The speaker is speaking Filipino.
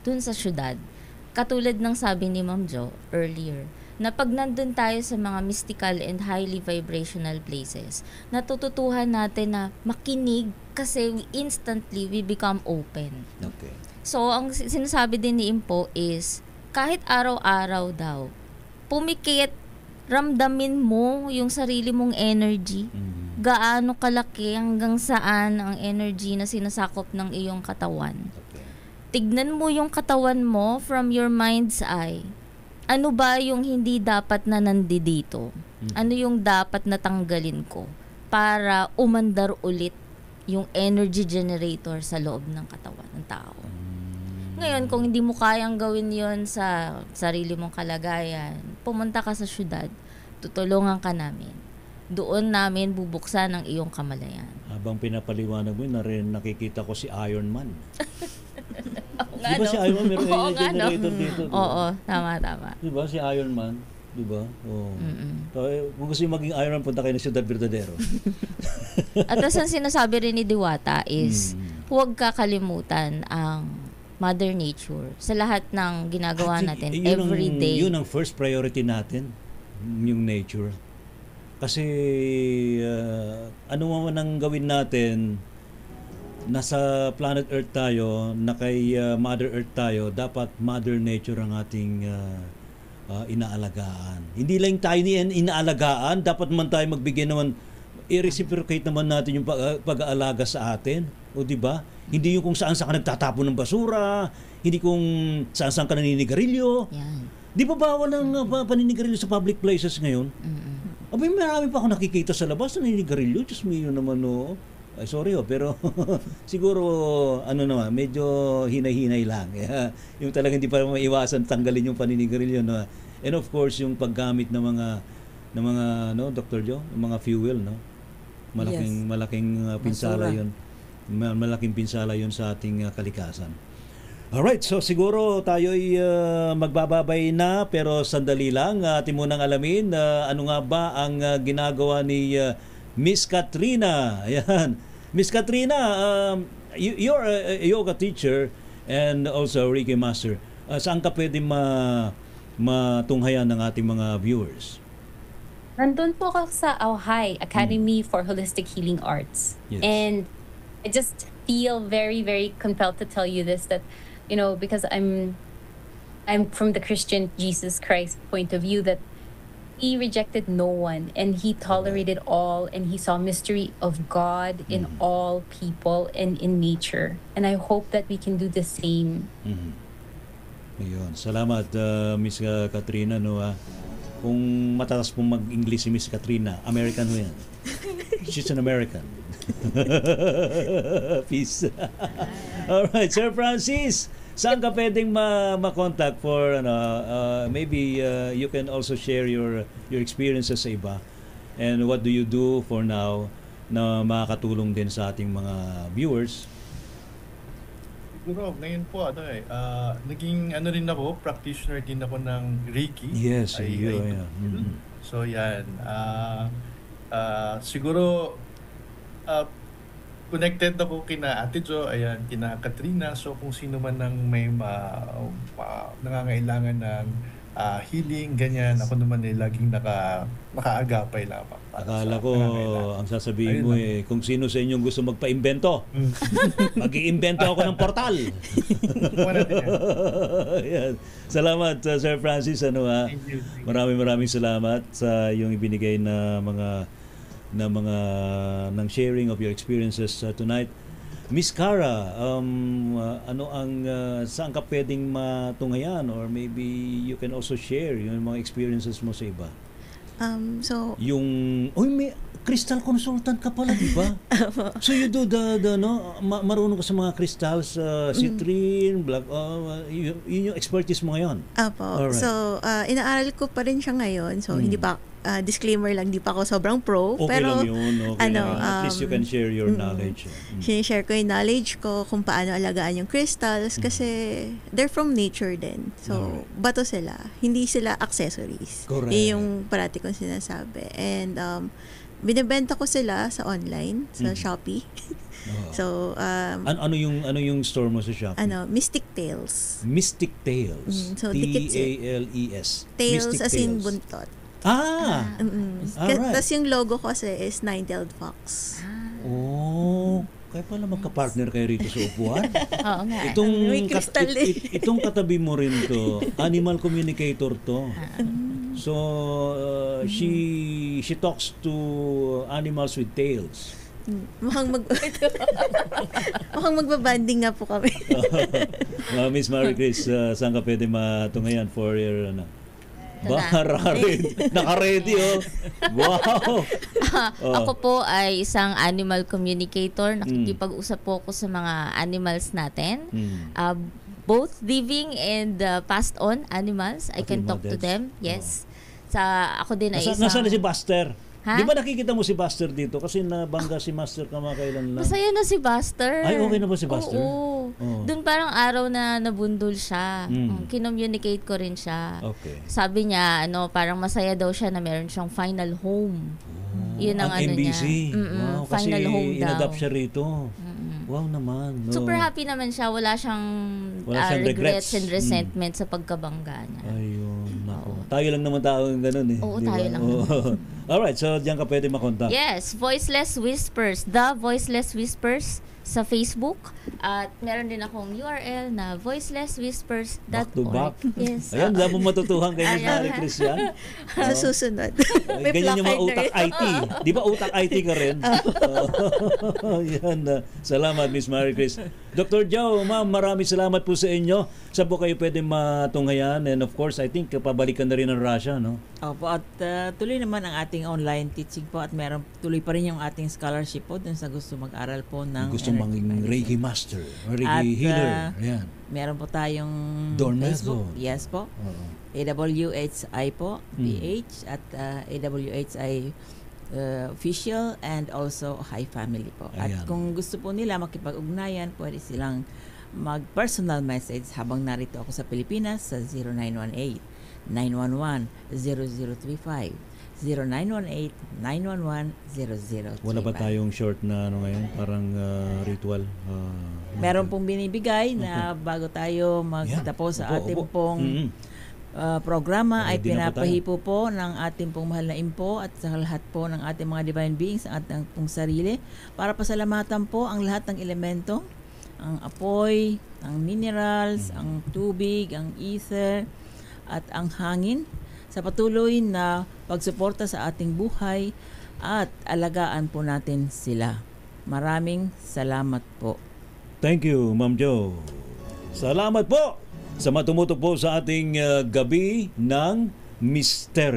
dun sa syudad. Katulad ng sabi ni Ma'am Jo earlier, na pag nandun tayo sa mga mystical and highly vibrational places, natututuhan natin na makinig kasi instantly we become open. Okay. So, ang sinasabi din ni Impo is, kahit araw-araw daw, pumikit, ramdamin mo yung sarili mong energy, gaano kalaki hanggang saan ang energy na sinasakop ng iyong katawan. Okay. Tignan mo yung katawan mo from your mind's eye. Ano ba yung hindi dapat na nandito? Ano yung dapat na tanggalin ko para umandar ulit yung energy generator sa loob ng katawan ng tao? Ngayon, kung hindi mo kayang gawin yon sa sarili mong kalagayan, pumunta ka sa syudad, tutulungan ka namin. Doon namin bubuksan ang iyong kamalayan. Habang pinapaliwanag mo, nakikita ko si Iron Man. Nga, Di ba si Iron Man meron Oo, nga, generator dito? Diba? Oo, tama. Di ba si Iron Man? Di ba? Oh. So, kung gusto yung maging Iron Man, punta kayo ng Ciudad Verdadero. At ang sinasabi rin ni Diwata is, huwag kakalimutan ang Mother Nature sa lahat ng ginagawa natin every day. Yun ang first priority natin, yung nature. Kasi ano man ang gawin natin, nasa planet Earth tayo, na kay Mother Earth tayo, dapat Mother Nature ang ating inaalagaan. Hindi lang tayo inaalagaan, dapat man tayo magbigay naman, i-reciprocate naman natin yung pag-aalaga sa atin. O di ba? Hindi yung kung saan-saan ka nagtatapon ng basura, hindi kung saan-saan ka naninigarilyo. Yan. Di ba bawal ng paninigarilyo sa public places ngayon? Abay, marami pa ako nakikita sa labas na naninigarilyo. Diyos me, yun naman, no. Ay, sorry, pero siguro, naman, medyo hinay-hinay lang. Yung talagang hindi pa maiwasan tanggalin yung paninigarilyo. No? And of course, yung paggamit ng mga no, Dr. Jo, yung mga fuel, no? Malaking pinsala yun. Malaking pinsala yun sa ating kalikasan. Alright, so siguro tayo'y magbababay na, pero sandali lang, atin munang alamin ano nga ba ang ginagawa ni Miss Katrina. Ayan. Miss Katrina, you're a yoga teacher and also Reiki master. Saan ka pwede matunghayan ng ating mga viewers? Nandun po ako sa Auhai Academy for Holistic Healing Arts. Yes. And I just feel very, very compelled to tell you this, that, you know, because I'm from the Christian Jesus Christ point of view, that he rejected no one and he tolerated all, and he saw mystery of God in all people and in nature. And I hope that we can do the same. Ayun. Salamat, Miss Katrina. No, kung matatas pong mag-English si Miss Katrina, American ho yan. She's an American. Peace. Alright, Sir Francis, saan ka pwedeng ma-contact for maybe you can also share your experiences sa iba, and what do you do for now na makakatulong din sa ating mga viewers? Siguro ngayon po naging rin ako, practitioner din ako ng Reiki. Yes, yeah. So yan, siguro connected ako kina Ate Jo, ayan, kina Katrina. So kung sino man nang may nangangailangan ng healing, ganyan, ako naman laging nakaagapay lamang. Akala ko ang sasabihin mo kung sino sa inyong gusto magpa-imbento, mag-iimbento ako ng portal. Yan. Salamat, Sir Francis. Maraming salamat sa iyong ibinigay na ng sharing of your experiences tonight. Miss Cara, saan ka pwedeng matunghayan, or maybe you can also share yung mga experiences mo sa iba? May crystal consultant ka pala, di ba? So you do marunong ka sa mga crystals, citrine, black, yun yung expertise mo ngayon. Apo. Alright. So, inaaral ko pa rin siya ngayon. So, hindi pa, disclaimer lang, di pa ako sobrang pro. Okay pero, lang yun. Okay lang. At least you can share your knowledge. Sinishare ko yung knowledge ko kung paano alagaan yung crystals kasi they're from nature din. So, bato sila. Hindi sila accessories. Correct. Yung parati kong sinasabi. And, binebenta ko sila sa online, sa Shopee. Oh. So, Ano yung store mo sa Shopee? Mystic Tales. Mystic Tales. So, dikit T-A-L-E-S. Tails Mystic as in Tales. buntot. Alright. Tapos yung logo ko kasi is Nine-Tailed Fox. Oh, kaya pala magka-partner kayo rito sa upuan. Oo nga. May crystal Itong katabi mo rin to, animal communicator to. So, she talks to animals with tails. Mukhang magbabanding nga po kami. Miss Marie Chris, saan ka pwede matungayan for your naka-ready oh. Wow. Ako po ay isang animal communicator. Nakikipag-usap po ako sa mga animals natin. Both living and passed on animals. I can talk to models. them. Yes. Ako din ay isang... Nasaan na si Buster? Ha? Di ba nakikita mo si Buster dito? Kasi nabangga si Master kamakailan lang. Masaya na si Buster. Ay, okay na ba si Buster? Oo. Doon parang araw na nabundol siya. Kinommunicate ko rin siya. Okay. Sabi niya, parang masaya daw siya na meron siyang final home. Yun ang MBC. niya. Wow, Final kasi home daw. in-adapt siya rito. Wow naman. No. Super happy naman siya. Wala siyang regrets and resentment sa pagkabangga niya. Ayun, nako. Tayo lang naman tao yung ganun eh. Oo, Di tayo ba? lang Oo. Alright, so diyan ka pwede makontak. Yes, Voiceless Whispers. The Voiceless Whispers sa Facebook. At meron din akong URL na voicelesswhispers.org. Back to back. Yes. Ayan, dami mo matutuhan kay Miss Marie Chris yan. Sa susunod. May Ganyan yung mga placard na utak rin. IT. Di ba utak IT ka rin? Yan. Salamat, Miss Marie Chris. Dr. Joe, ma'am, maraming salamat po sa inyo. Saan po kayo pwede matunghayan? And of course, I think pabalikan na rin ng Russia, no? Opo, at tuloy naman ang ating online teaching po at meron tuloy pa rin yung ating scholarship po dun sa gusto mag-aral po ng Gusto maging Reiki Master, Reiki At, Healer. Ayan. Meron po tayong Dorn Facebook. method. Yes po. Oo. AWHI po, PH at AWHI official and also High Family po. Ayan. At kung gusto po nila makipag-ugnayan, pwede silang mag-personal message habang narito ako sa Pilipinas sa 0918-911-0035. 0918-911-0035. Wala ba tayong short na ngayon? Parang ritual? Meron pong binibigay na bago tayo magtapos sa ating pong programa ay Ready na po tayo. pinapahipo po ng ating pong mahal na impo at sa lahat po ng ating mga divine beings ang ating pong sarili para pasalamatan po ang lahat ng elemento, ang apoy, ang minerals, ang tubig, ang ether at ang hangin sa patuloy na pagsuporta sa ating buhay at alagaan po natin sila. Maraming salamat po. Thank you, Ma'am Jo. Salamat po sa matumutok po sa ating gabi ng misteryo.